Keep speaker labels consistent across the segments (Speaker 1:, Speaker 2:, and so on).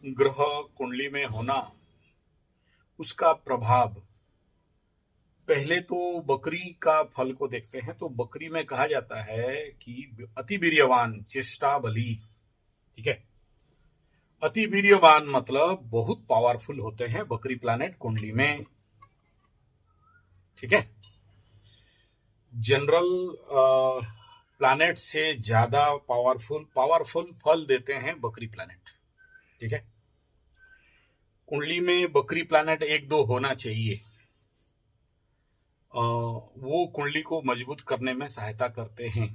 Speaker 1: ग्रह कुंडली में होना, उसका प्रभाव। पहले तो बकरी का फल को देखते हैं। तो बकरी में कहा जाता है कि अति वीर्यवान चेष्टा बली। ठीक है, अति वीर्यवान मतलब बहुत पावरफुल होते हैं बकरी प्लैनेट कुंडली में। ठीक है, जनरल प्लैनेट से ज्यादा पावरफुल फल देते हैं बकरी प्लैनेट। ठीक है, कुंडली में बकरी प्लैनेट एक दो होना चाहिए। वो कुंडली को मजबूत करने में सहायता करते हैं।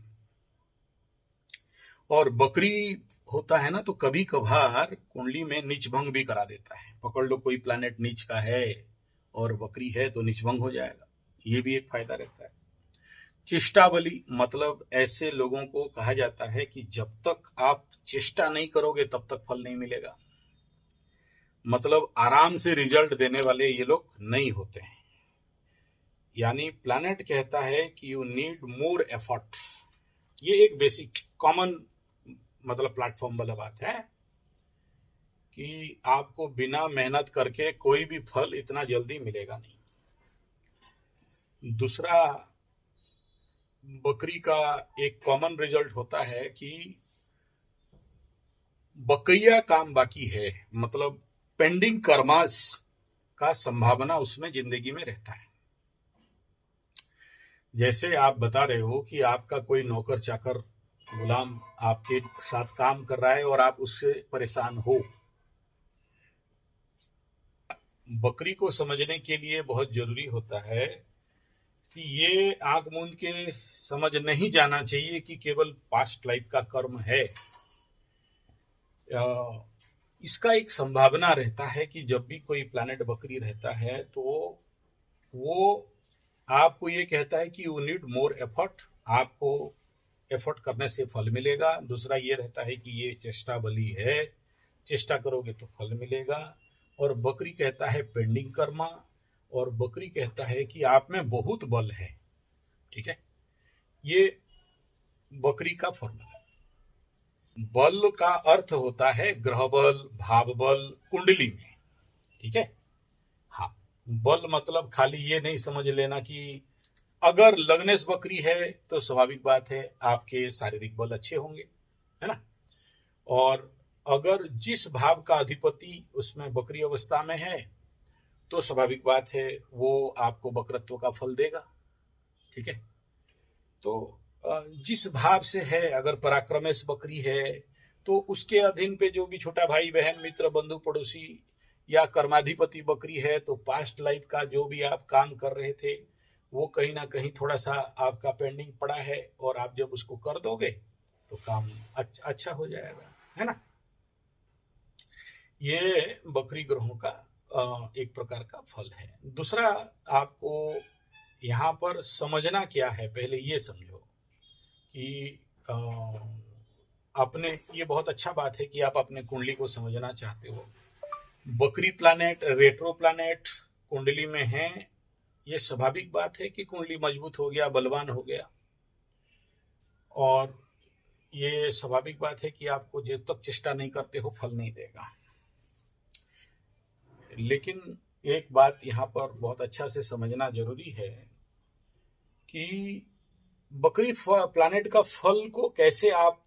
Speaker 1: और बकरी होता है ना, तो कभी कभार कुंडली में नीच भंग भी करा देता है। पकड़ लो कोई प्लैनेट नीच का है और बकरी है तो नीच भंग हो जाएगा, ये भी एक फायदा रहता है। चेष्टा बली मतलब ऐसे लोगों को कहा जाता है कि जब तक आप चेष्टा नहीं करोगे तब तक फल नहीं मिलेगा। मतलब आराम से रिजल्ट देने वाले ये लोग नहीं होते हैं। यानी प्लैनेट कहता है कि यू नीड मोर एफर्ट। ये एक बेसिक कॉमन मतलब प्लेटफॉर्म वाला बात है कि आपको बिना मेहनत करके कोई भी फल इतना जल्दी मिलेगा नहीं। दूसरा, बकरी का एक कॉमन रिजल्ट होता है कि बकैया काम बाकी है, मतलब पेंडिंग कर्मास का संभावना उसमें जिंदगी में रहता है। जैसे आप बता रहे हो कि आपका कोई नौकर चाकर गुलाम आपके साथ काम कर रहा है और आप उससे परेशान हो। बकरी को समझने के लिए बहुत जरूरी होता है कि ये आंख मूंद के समझ नहीं जाना चाहिए कि केवल पास्ट लाइफ का कर्म है। इसका एक संभावना रहता है कि जब भी कोई प्लैनेट बकरी रहता है तो वो आपको ये कहता है कि यू नीड मोर एफर्ट, आपको एफर्ट करने से फल मिलेगा। दूसरा ये रहता है कि ये चेष्टा बली है, चेष्टा करोगे तो फल मिलेगा। और बकरी कहता है पेंडिंग कर्मा, और बकरी कहता है कि आप में बहुत बल है। ठीक है, ये बकरी का फॉर्मूला। बल का अर्थ होता है ग्रह बल, भाव बल कुंडली में। ठीक है, हाँ, बल मतलब खाली ये नहीं समझ लेना कि अगर लग्नेश बकरी है तो स्वाभाविक बात है आपके शारीरिक बल अच्छे होंगे, है ना। और अगर जिस भाव का अधिपति उसमें बकरी अवस्था में है तो स्वाभाविक बात है वो आपको वक्रत्व का फल देगा। ठीक है, तो जिस भाव से है, अगर पराक्रमेश बकरी है तो उसके अधीन पे जो भी छोटा भाई बहन मित्र बंधु पड़ोसी या कर्माधिपति बकरी है तो पास्ट लाइफ का जो भी आप काम कर रहे थे वो कहीं ना कहीं थोड़ा सा आपका पेंडिंग पड़ा है, और आप जब उसको कर दोगे तो काम अच्छा हो जाएगा, है ना। ये बकरी ग्रहों का एक प्रकार का फल है। दूसरा, आपको यहाँ पर समझना क्या है, पहले ये समझो कि अपने, ये बहुत अच्छा बात है कि आप अपने कुंडली को समझना चाहते हो। बकरी प्लैनेट, रेट्रो प्लैनेट कुंडली में है, ये स्वाभाविक बात है कि कुंडली मजबूत हो गया, बलवान हो गया। और ये स्वाभाविक बात है कि आपको जब तक चेष्टा नहीं करते हो फल नहीं देगा। लेकिन एक बात यहाँ पर बहुत अच्छा से समझना जरूरी है कि बकरी प्लैनेट का फल को कैसे आप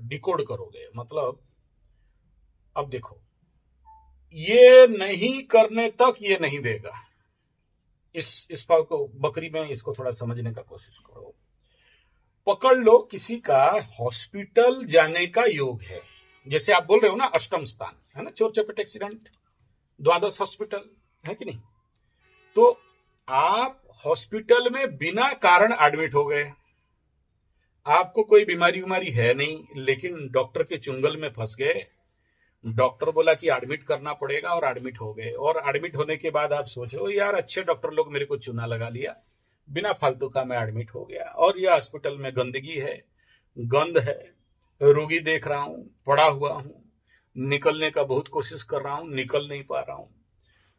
Speaker 1: डिकोड करोगे। मतलब अब देखो, ये नहीं करने तक ये नहीं देगा। इस फल को, बकरी में इसको थोड़ा समझने का कोशिश करो। पकड़ लो किसी का हॉस्पिटल जाने का योग है, जैसे आप बोल रहे हो ना अष्टम स्थान है ना, चोर चपेट एक्सीडेंट, द्वादश हॉस्पिटल है कि नहीं। तो आप हॉस्पिटल में बिना कारण एडमिट हो गए, आपको कोई बीमारी है नहीं, लेकिन डॉक्टर के चुंगल में फंस गए। डॉक्टर बोला कि एडमिट करना पड़ेगा और एडमिट हो गए। और एडमिट होने के बाद आप सोच रहे हो यार अच्छे डॉक्टर लोग मेरे को चूना लगा लिया, बिना फालतू का मैं एडमिट हो गया। और यह हॉस्पिटल में गंदगी है, गंद है, रोगी देख रहा हूं, पड़ा हुआ हूं, निकलने का बहुत कोशिश कर रहा हूं, निकल नहीं पा रहा हूं,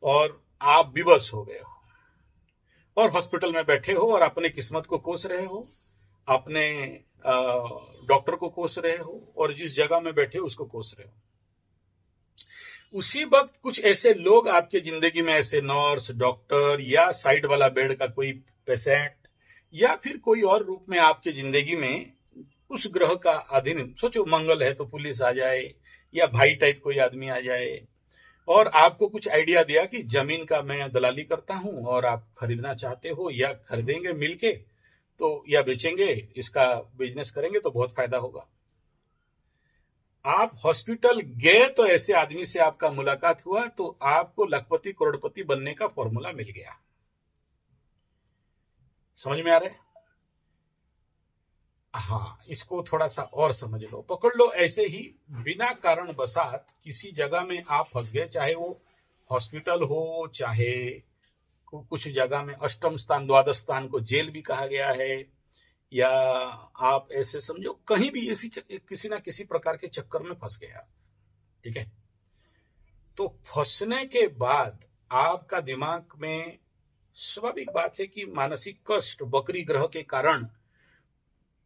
Speaker 1: और आप विवश हो गए हो और हॉस्पिटल में बैठे हो और अपने किस्मत को कोस रहे हो, अपने डॉक्टर को कोस रहे हो, और जिस जगह में बैठे हो उसको कोस रहे हो। उसी वक्त कुछ ऐसे लोग आपके जिंदगी में, ऐसे नर्स, डॉक्टर या साइड वाला बेड का कोई पेशेंट या फिर कोई और रूप में आपके जिंदगी में उस ग्रह का अधीन, सोचो मंगल है तो पुलिस आ जाए या भाई टाइप कोई आदमी आ जाए और आपको कुछ आइडिया दिया कि जमीन का मैं दलाली करता हूं और आप खरीदना चाहते हो या खरीदेंगे मिलके तो या बेचेंगे, इसका बिजनेस करेंगे तो बहुत फायदा होगा। आप हॉस्पिटल गए तो ऐसे आदमी से आपका मुलाकात हुआ तो आपको लखपति करोड़पति बनने का फॉर्मूला मिल गया। समझ में आ रहा है? हाँ, इसको थोड़ा सा और समझ लो, पकड़ लो। ऐसे ही बिना कारण बसात किसी जगह में आप फंस गए, चाहे वो हॉस्पिटल हो, चाहे कुछ जगह में अष्टम स्थान द्वादश स्थान को जेल भी कहा गया है, या आप ऐसे समझो कहीं भी ऐसी किसी ना किसी प्रकार के चक्कर में फंस गए आप। ठीक है, तो फंसने के बाद आपका दिमाग में स्वाभाविक बात है कि मानसिक कष्ट, बकरी ग्रह के कारण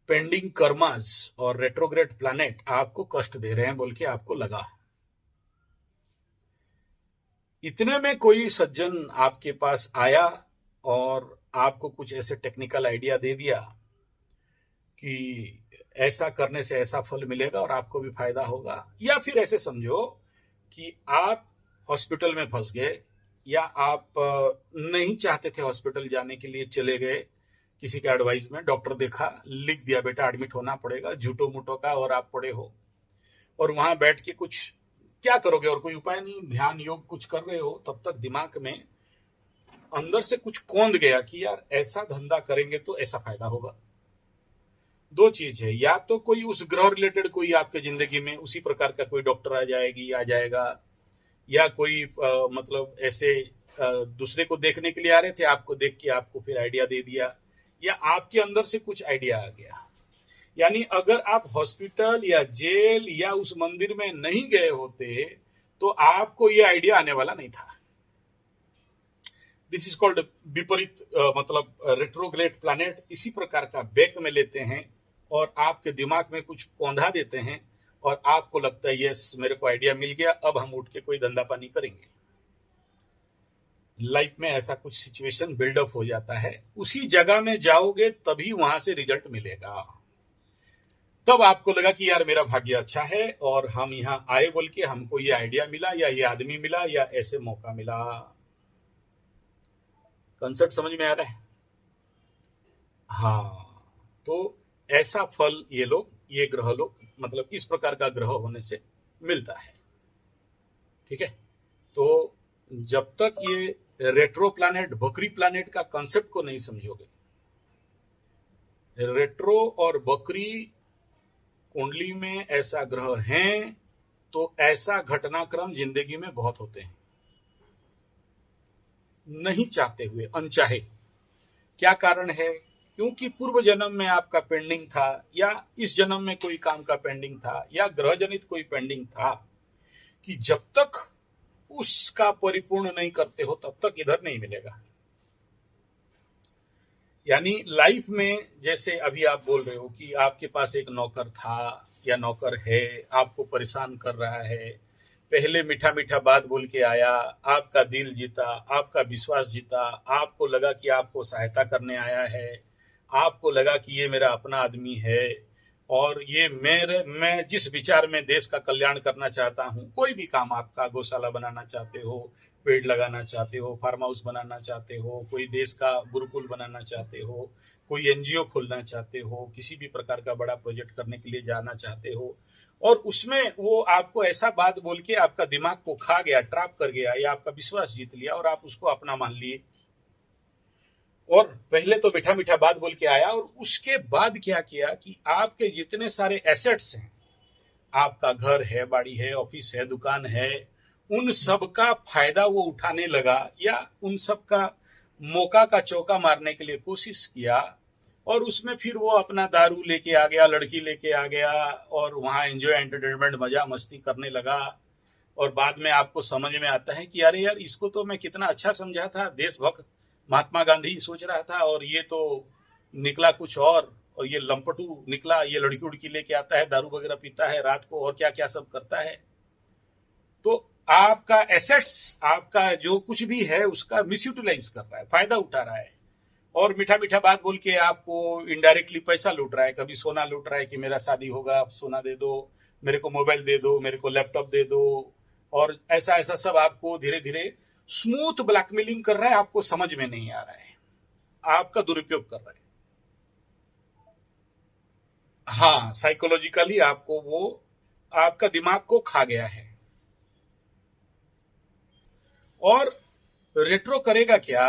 Speaker 1: पेंडिंग कर्मास और रेट्रोग्रेड प्लैनेट आपको कष्ट दे रहे हैं बोल के आपको लगा। इतने में कोई सज्जन आपके पास आया और आपको कुछ ऐसे टेक्निकल आइडिया दे दिया कि ऐसा करने से ऐसा फल मिलेगा और आपको भी फायदा होगा। या फिर ऐसे समझो कि आप हॉस्पिटल में फंस गए या आप नहीं चाहते थे हॉस्पिटल जाने के लिए, चले गए किसी के एडवाइस में, डॉक्टर देखा, लिख दिया बेटा एडमिट होना पड़ेगा, झूठो मूठो का, और आप पड़े हो और वहां बैठ के कुछ क्या करोगे और कोई उपाय नहीं, ध्यान योग कुछ कर रहे हो, तब तक दिमाग में अंदर से कुछ कौंध गया कि यार ऐसा धंधा करेंगे तो ऐसा फायदा होगा। दो चीज है, या तो कोई उस ग्रह रिलेटेड कोई आपके जिंदगी में उसी प्रकार का कोई डॉक्टर आ जाएगा, या कोई मतलब ऐसे दूसरे को देखने के लिए आ रहे थे, आपको देख के आपको फिर आइडिया दे दिया, या आपके अंदर से कुछ आइडिया आ गया। यानी अगर आप हॉस्पिटल या जेल या उस मंदिर में नहीं गए होते तो आपको ये आइडिया आने वाला नहीं था। दिस इज कॉल्ड विपरीत, मतलब रेट्रोग्रेड प्लैनेट इसी प्रकार का बैक में लेते हैं और आपके दिमाग में कुछ कौंधा देते हैं और आपको लगता है यस मेरे को आइडिया मिल गया, अब हम उठ के कोई धंधा पानी करेंगे। लाइफ में ऐसा कुछ सिचुएशन बिल्डअप हो जाता है, उसी जगह में जाओगे तभी वहां से रिजल्ट मिलेगा। तब आपको लगा कि यार मेरा भाग्य अच्छा है और हम यहां आए बोल के हमको ये आइडिया मिला या ये आदमी मिला या ऐसे मौका मिला। कंसेप्ट समझ में आ रहा है? हाँ, तो ऐसा फल ये लोग, ये ग्रह लोग, मतलब इस प्रकार का ग्रह होने से मिलता है। ठीक है, तो जब तक ये रेट्रो प्लैनेट, बकरी प्लैनेट का कंसेप्ट को नहीं समझोगे, रेट्रो और बकरी कुंडली में ऐसा ग्रह है तो ऐसा घटनाक्रम जिंदगी में बहुत होते हैं, नहीं चाहते हुए, अनचाहे। क्या कारण है? क्योंकि पूर्व जन्म में आपका पेंडिंग था, या इस जन्म में कोई काम का पेंडिंग था, या ग्रह जनित कोई पेंडिंग था कि जब तक उसका परिपूर्ण नहीं करते हो तब तक इधर नहीं मिलेगा। यानी लाइफ में जैसे अभी आप बोल रहे हो कि आपके पास एक नौकर था या नौकर है, आपको परेशान कर रहा है, पहले मीठा मीठा बात बोल के आया, आपका दिल जीता, आपका विश्वास जीता, आपको लगा कि आपको सहायता करने आया है, आपको लगा कि ये मेरा अपना आदमी है और ये मैं जिस विचार में देश का कल्याण करना चाहता हूँ, कोई भी काम आपका, गौशाला बनाना चाहते हो, पेड़ लगाना चाहते हो, फार्म हाउस बनाना चाहते हो, कोई देश का गुरुकुल बनाना चाहते हो, कोई एनजीओ खोलना चाहते हो, किसी भी प्रकार का बड़ा प्रोजेक्ट करने के लिए जाना चाहते हो, और उसमें वो आपको ऐसा बात बोल के आपका दिमाग को खा गया, ट्रैप कर गया, या आपका विश्वास जीत लिया और आप उसको अपना मान लिए। और पहले तो मीठा मीठा बात बोल के आया और उसके बाद क्या किया कि आपके जितने सारे एसेट्स हैं, आपका घर है, बाड़ी है, ऑफिस है, दुकान है, उन सब का फायदा वो उठाने लगा, या उन सब का मौका का चौका मारने के लिए कोशिश किया, और उसमें फिर वो अपना दारू लेके आ गया, लड़की लेके आ गया और वहां एंजॉय, एंटरटेनमेंट, मजा मस्ती करने लगा। और बाद में आपको समझ में आता है कि अरे यार इसको तो मैं कितना अच्छा समझा था, देशभक्त महात्मा गांधी सोच रहा था, और ये तो निकला कुछ और ये लंपटू निकला, ये लड़की उड़की लेके आता है, दारू वगैरह पीता है रात को और क्या क्या सब करता है। तो आपका एसेट्स, आपका जो कुछ भी है उसका मिस यूटिलाइज कर रहा है, फायदा उठा रहा है, और मीठा मीठा बात बोल के आपको इनडायरेक्टली पैसा लूट रहा है। कभी सोना लूट रहा है कि मेरा शादी होगा, आप सोना दे दो, मेरे को मोबाइल दे दो, मेरे को लैपटॉप दे दो, और ऐसा ऐसा सब आपको धीरे धीरे स्मूथ ब्लैकमेलिंग कर रहा है, आपको समझ में नहीं आ रहा है, आपका दुरुपयोग कर रहा है। हाँ, साइकोलॉजिकली आपको वो आपका दिमाग को खा गया है। और रेट्रो करेगा क्या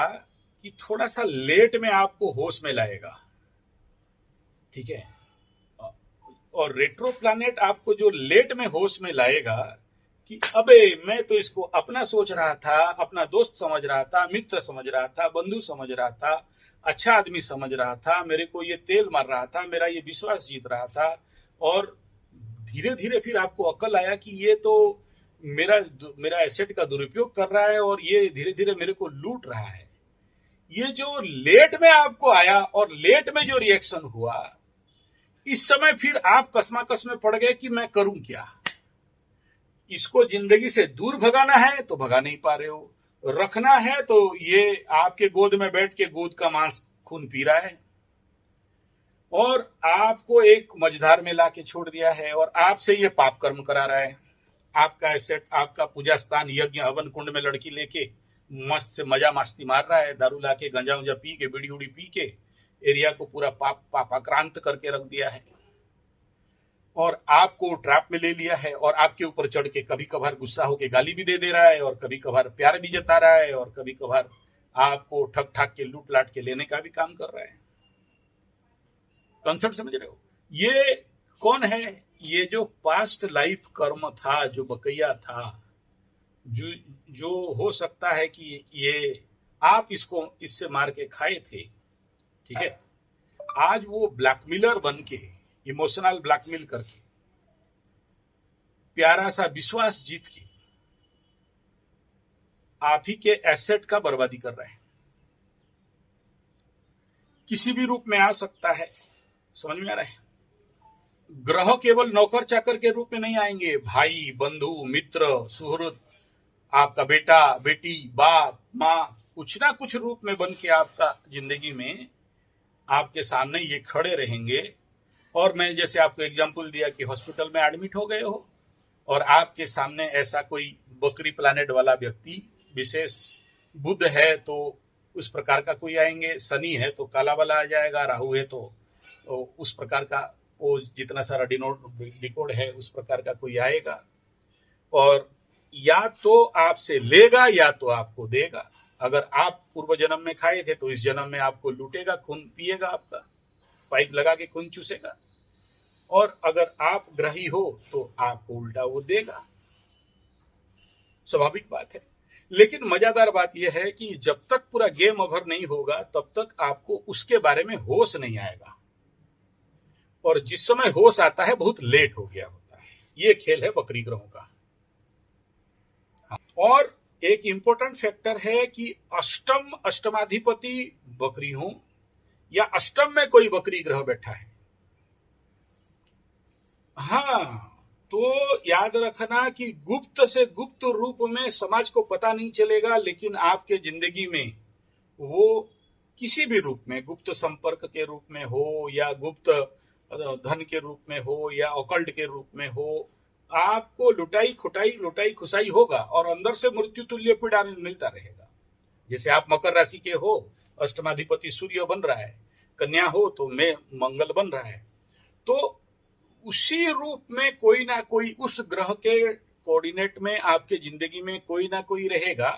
Speaker 1: कि थोड़ा सा लेट में आपको होश में लाएगा, ठीक है। और रेट्रो प्लैनेट आपको जो लेट में होश में लाएगा कि अबे मैं तो इसको अपना सोच रहा था, अपना दोस्त समझ रहा था, मित्र समझ रहा था, बंधु समझ रहा था, अच्छा आदमी समझ रहा था, मेरे को ये तेल मार रहा था, मेरा ये विश्वास जीत रहा था। और धीरे धीरे फिर आपको अकल आया कि ये तो मेरा मेरा एसेट का दुरुपयोग कर रहा है और ये धीरे धीरे मेरे को लूट रहा है। ये जो लेट में आपको आया और लेट में जो रिएक्शन हुआ, इस समय फिर आप कस्माकस में पड़ गए कि मैं करूं क्या। इसको जिंदगी से दूर भगाना है तो भगा नहीं पा रहे हो, रखना है तो ये आपके गोद में बैठ के गोद का मांस खून पी रहा है, और आपको एक मझधार में लाके छोड़ दिया है, और आपसे ये पाप कर्म करा रहा है। आपका एसेट, आपका पूजा स्थान, यज्ञ हवन कुंड में लड़की लेके मस्त से मजा मस्ती मार रहा है, दारू लाके गंजा उंजा पी के, बीड़ी उड़ी पी के एरिया को पूरा पापाक्रांत करके रख दिया है, और आपको ट्रैप में ले लिया है, और आपके ऊपर चढ़ के कभी कभार गुस्सा होके गाली भी दे रहा है, और कभी कभार प्यार भी जता रहा है, और कभी कभार आपको ठग ठाक के लूट लाट के लेने का भी काम कर रहा है। कंसेप्ट समझ रहे हो? ये कौन है? ये जो पास्ट लाइफ कर्म था, जो बकैया था, जो जो हो सकता है कि ये आप इसको इससे मार के खाए थे, ठीक है। आज वो ब्लैकमेलर बन के, इमोशनल ब्लैकमेल करके, प्यारा सा विश्वास जीत के आप ही के एसेट का बर्बादी कर रहे हैं। किसी भी रूप में आ सकता है, समझ में आ रहा है? ग्रह केवल नौकर चाकर के रूप में नहीं आएंगे, भाई, बंधु, मित्र, सुहृद, आपका बेटा, बेटी, बाप, माँ, कुछ ना कुछ रूप में बन के आपका जिंदगी में आपके सामने ये खड़े रहेंगे। और मैं जैसे आपको एग्जांपल दिया कि हॉस्पिटल में एडमिट हो गए हो, और आपके सामने ऐसा कोई बकरी प्लैनेट वाला व्यक्ति विशेष, बुध है तो उस प्रकार का कोई आएंगे, शनि है तो काला वाला आ जाएगा, राहु है तो उस प्रकार का, वो जितना सारा डिकोड है उस प्रकार का कोई आएगा, और या तो आपसे लेगा या तो आपको देगा। अगर आप पूर्व जन्म में खाए थे तो इस जन्म में आपको लूटेगा, खून पिएगा, आपका पाइप लगा के खून चूसेगा। और अगर आप ग्रही हो तो आपको उल्टा वो देगा, स्वाभाविक बात है। लेकिन मजादार बात यह है कि जब तक पूरा गेम ओवर नहीं होगा तब तक आपको उसके बारे में होश नहीं आएगा, और जिस समय होश आता है बहुत लेट हो गया होता है। ये खेल है बकरी ग्रहों का। और एक इंपॉर्टेंट फैक्टर है कि अष्टमाधिपति बकरी हो या अष्टम में कोई बकरी ग्रह बैठा है, हाँ, तो याद रखना कि गुप्त से गुप्त रूप में समाज को पता नहीं चलेगा, लेकिन आपके जिंदगी में वो किसी भी रूप में, गुप्त संपर्क के रूप में हो या गुप्त धन के रूप में हो या ऑकल्ट के रूप में हो, आपको लुटाई खुसाई होगा, और अंदर से मृत्यु तुल्य पीड़ा मिलता रहेगा। जैसे आप मकर राशि के हो, अष्टमाधिपति सूर्य बन रहा है, कन्या हो तो मैं मंगल बन रहा है, तो उसी रूप में कोई ना कोई उस ग्रह के कोऑर्डिनेट में आपके जिंदगी में कोई ना कोई रहेगा।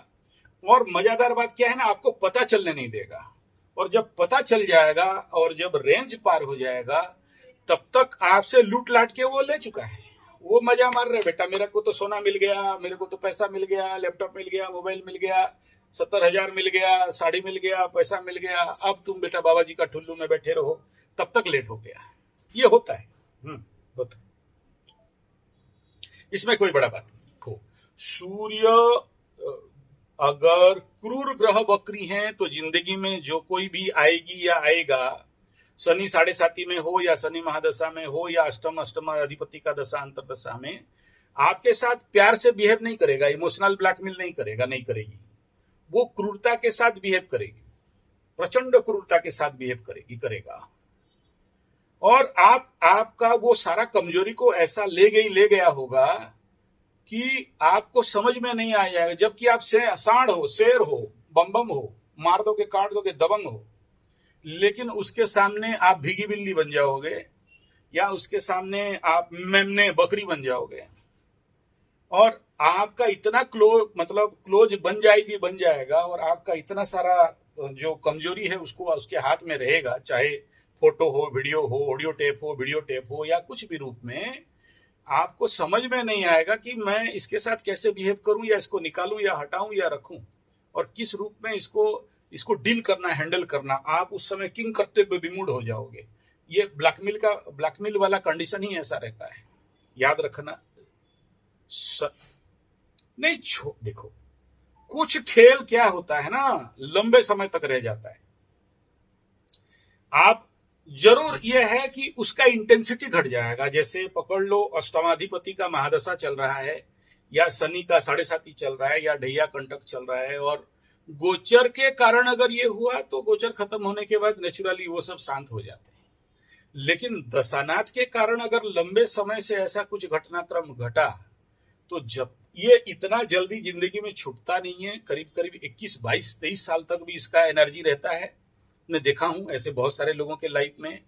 Speaker 1: और मजादार बात क्या है ना, आपको पता चलने नहीं देगा, और जब पता चल जाएगा और जब रेंज पार हो जाएगा तब तक आपसे लूट लाट के वो ले चुका है। वो मजा मार रहे, बेटा मेरे को तो सोना मिल गया, मेरे को तो पैसा मिल गया, लैपटॉप मिल गया, मोबाइल मिल गया, 70,000 मिल गया, साड़ी मिल गया, पैसा मिल गया, अब तुम बेटा बाबा जी का ठुल्लू में बैठे रहो, तब तक लेट हो गया। ये होता है, होता है। इसमें कोई बड़ा बात नहीं हो। सूर्य अगर क्रूर ग्रह बकरी हैं तो जिंदगी में जो कोई भी आएगी या आएगा, शनि 7.5 में हो या शनि महादशा में हो या अष्टम अधिपति का दशा अंतर दशा में, आपके साथ प्यार से बिहेव नहीं करेगा, इमोशनल ब्लैकमेल नहीं करेगा, नहीं करेगी। वो क्रूरता के साथ बिहेव करेगी, प्रचंड क्रूरता के साथ बिहेव करेगा। और आपका वो सारा कमजोरी को ऐसा ले गया होगा कि आपको समझ में नहीं आ जाएगा, जबकि आप सांड हो, शेर हो, बम हो, मार दोगे, काट दोगे, दबंग हो, लेकिन उसके सामने आप भीगी बिल्ली बन जाओगे, या उसके सामने आप मेमने बकरी बन जाओगे। और आपका इतना क्लोज बन जाएगा, और आपका इतना सारा जो कमजोरी है उसको उसके हाथ में रहेगा, चाहे फोटो हो, वीडियो हो, ऑडियो टेप हो या कुछ भी रूप में, आपको समझ में नहीं आएगा कि मैं इसके साथ कैसे बिहेव करूं, या इसको निकालूं या हटाऊं या रखूं, और किस रूप में इसको डील करना, हैंडल करना। आप उस समय किंग करते हुए विमूढ़ हो जाओगे। ये ब्लैकमेल वाला कंडीशन ही ऐसा रहता है, याद रखना। नहीं देखो, कुछ खेल क्या होता है ना, लंबे समय तक रह जाता है। आप जरूर यह है कि उसका इंटेंसिटी घट जाएगा। जैसे पकड़ लो, अष्टमाधिपति का महादशा चल रहा है, या शनि का 7.5 चल रहा है, या ढैया कंटक चल रहा है, और गोचर के कारण अगर ये हुआ तो गोचर खत्म होने के बाद नेचुरली वो सब शांत हो जाते हैं। लेकिन दशानाथ के कारण अगर लंबे समय से ऐसा कुछ घटनाक्रम घटा, तो जब ये इतना जल्दी जिंदगी में छूटता नहीं है। करीब करीब 21, 22, 23 साल तक भी इसका एनर्जी रहता है। मैं देखा हूं ऐसे बहुत सारे लोगों के लाइफ में,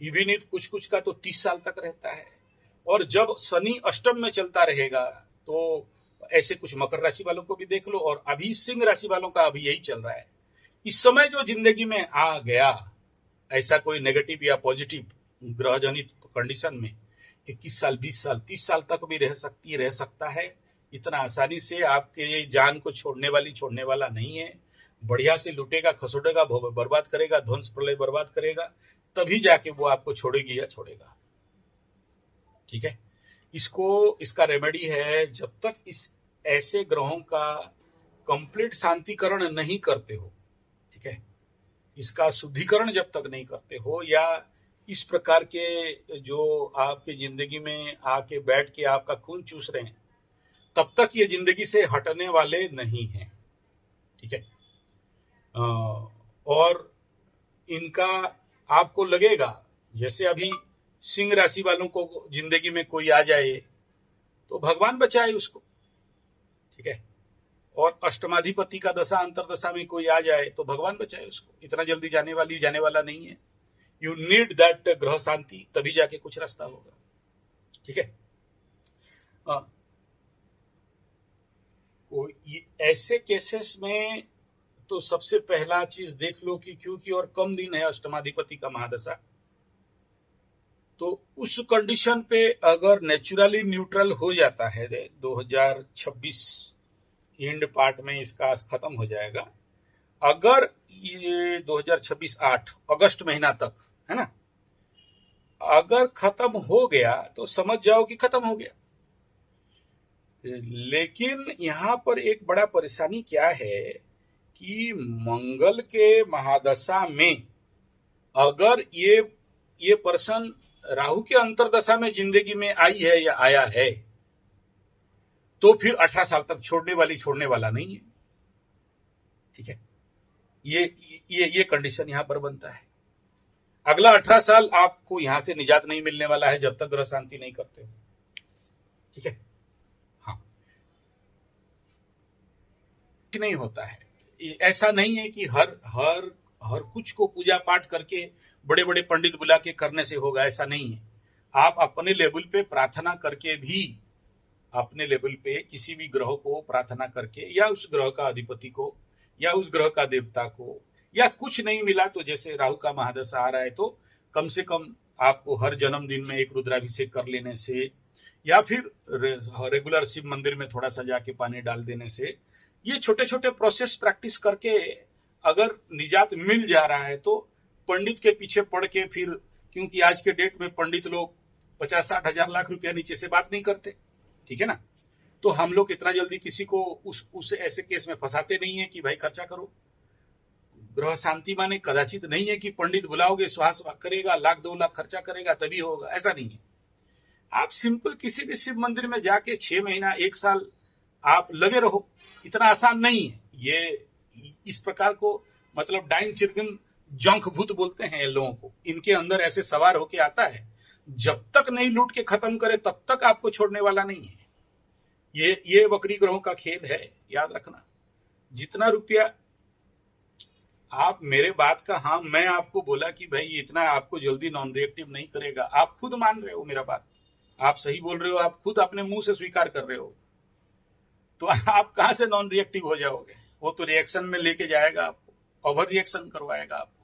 Speaker 1: इवन इफ कुछ का तो 30 साल तक रहता है। और जब शनि अष्टम में चलता रहेगा, तो ऐसे कुछ मकर राशि वालों को भी देख लो, और अभी सिंह राशि वालों का अभी यही चल रहा है। इस समय जो जिंदगी में आ गया ऐसा कोई नेगेटिव या पॉजिटिव ग्रह जनित कंडीशन में, 21 साल, 20 साल, 30 साल तक भी रह सकता है। इतना आसानी से आपके जान को छोड़ने वाला नहीं है। बढ़िया से लुटेगा, खसोटेगा, बर्बाद करेगा, ध्वंस प्रलय बर्बाद करेगा, तभी जाके वो आपको छोड़ेगी या छोड़ेगा। ठीक है, इसका रेमेडी है, जब तक इस ऐसे ग्रहों का कंप्लीट शांतिकरण नहीं करते हो, ठीक है, इसका शुद्धिकरण जब तक नहीं करते हो, या इस प्रकार के जो आपके जिंदगी में आके बैठ के आपका खून चूस रहे हैं, तब तक ये जिंदगी से हटने वाले नहीं हैं। ठीक है, और इनका आपको लगेगा, जैसे अभी सिंह राशि वालों को जिंदगी में कोई आ जाए तो भगवान बचाए उसको। ठीक है, और अष्टमाधिपति का दशा अंतरदशा में कोई आ जाए तो भगवान बचाए उसको। इतना जल्दी जाने वाला नहीं है। यू नीड दैट ग्रह शांति, तभी जाके कुछ रास्ता होगा। ठीक है, ऐसे केसेस में तो सबसे पहला चीज देख लो कि क्योंकि और कम दिन है अष्टमाधिपति का महादशा, तो उस कंडीशन पे अगर नेचुरली न्यूट्रल हो जाता है, 2026 एंड पार्ट में इसका खत्म हो जाएगा। अगर ये 2026 8 अगस्त महीना तक है ना, अगर खत्म हो गया तो समझ जाओ कि खत्म हो गया। लेकिन यहां पर एक बड़ा परेशानी क्या है कि मंगल के महादशा में अगर ये पर्सन राहु के अंतरदशा में जिंदगी में आई है या आया है, तो फिर 18 साल तक छोड़ने वाला नहीं है। ठीक है, ये कंडीशन यहां पर बनता है। अगला 18 साल आपको यहां से निजात नहीं मिलने वाला है जब तक ग्रह शांति नहीं करते। ठीक है, हाँ, नहीं होता है। ऐसा नहीं है कि हर कुछ को पूजा पाठ करके बड़े बड़े पंडित बुला के करने से होगा, ऐसा नहीं है। आप अपने लेवल पे प्रार्थना करके भी, अपने लेवल पे किसी भी ग्रह को प्रार्थना करके, या उस ग्रह का अधिपति को, या उस ग्रह का देवता को, या कुछ नहीं मिला तो जैसे राहु का महादशा आ रहा है तो कम से कम आपको हर जन्मदिन में एक रुद्राभिषेक कर लेने से, या फिर रेगुलर शिव मंदिर में थोड़ा सा जाके पानी डाल देने से, ये छोटे छोटे प्रोसेस प्रैक्टिस करके अगर निजात मिल जा रहा है तो पंडित के पीछे पड़ के फिर, क्योंकि आज के डेट में पंडित लोग 50-60 हजार लाख रुपया नीचे से बात नहीं करते। ठीक है ना, तो हम लोग इतना जल्दी किसी को उस ऐसे केस में फंसाते नहीं है कि भाई खर्चा करो। ग्रह शांति माने कदाचित नहीं है कि पंडित बुलाओगे, स्वाहा करेगा, 1 लाख 2 लाख खर्चा करेगा तभी होगा, ऐसा नहीं है। आप सिंपल किसी भी शिव मंदिर में जाके 6 महीना 1 साल आप लगे रहो, इतना आसान नहीं है ये। इस प्रकार को मतलब डाइन चिरगन जोंक भूत बोलते हैं ये लोगों को, इनके अंदर ऐसे सवार होके आता है, जब तक नहीं लूट के खत्म करे तब तक आपको छोड़ने वाला नहीं है। ये बकरी ग्रहों का खेल है, याद रखना। जितना रुपया आप मेरे बात का, हाँ मैं आपको बोला कि भाई इतना आपको जल्दी नॉन रिएक्टिव नहीं करेगा, आप खुद मान रहे हो मेरा बात, आप सही बोल रहे हो, आप खुद अपने मुंह से स्वीकार कर रहे हो, तो आप कहां से नॉन रिएक्टिव हो जाओगे? वो तो रिएक्शन में लेके जाएगा आपको, ओवर रिएक्शन करवाएगा आपको।